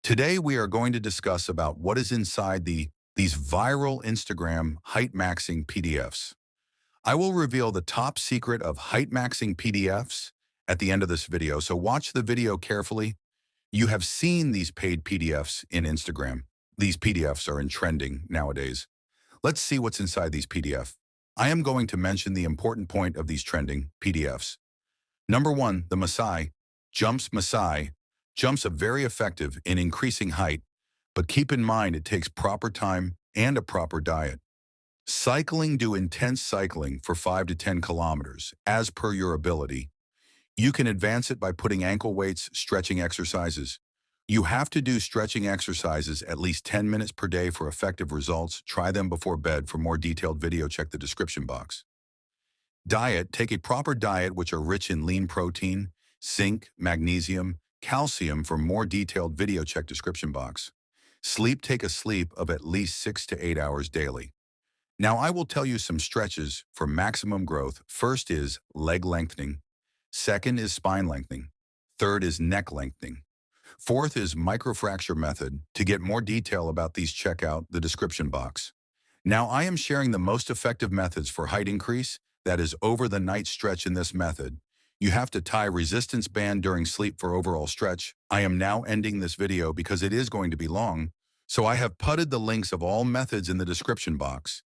Today we are going to discuss about what is inside these viral Instagram height maxing PDFs. I will reveal the top secret of height maxing PDFs at the end of this video, so watch the video carefully. You have seen these paid PDFs in Instagram. These PDFs are in trending nowadays. Let's see what's inside these PDF. I am going to mention the important point of these trending PDFs. Number one, the Masai jumps are very effective in increasing height, but keep in mind it takes proper time and a proper diet. Cycling, do intense cycling for 5 to 10 kilometers as per your ability. You can advance it by putting ankle weights, stretching exercises. You have to do stretching exercises at least 10 minutes per day for effective results. Try them before bed. For more detailed video, check the description box. Diet, take a proper diet which are rich in lean protein, zinc, magnesium, calcium. For more detailed video, check description box. Sleep, take a sleep of at least 6 to 8 hours daily. Now I will tell you some stretches for maximum growth. First is leg lengthening. Second is spine lengthening. Third is neck lengthening. Fourth is microfracture method. To get more detail about these, check out the description box. Now I am sharing the most effective methods for height increase, that is over the night stretch. In this method, you have to tie resistance band during sleep for overall stretch. I am now ending this video because it is going to be long, so I have putted the links of all methods in the description box.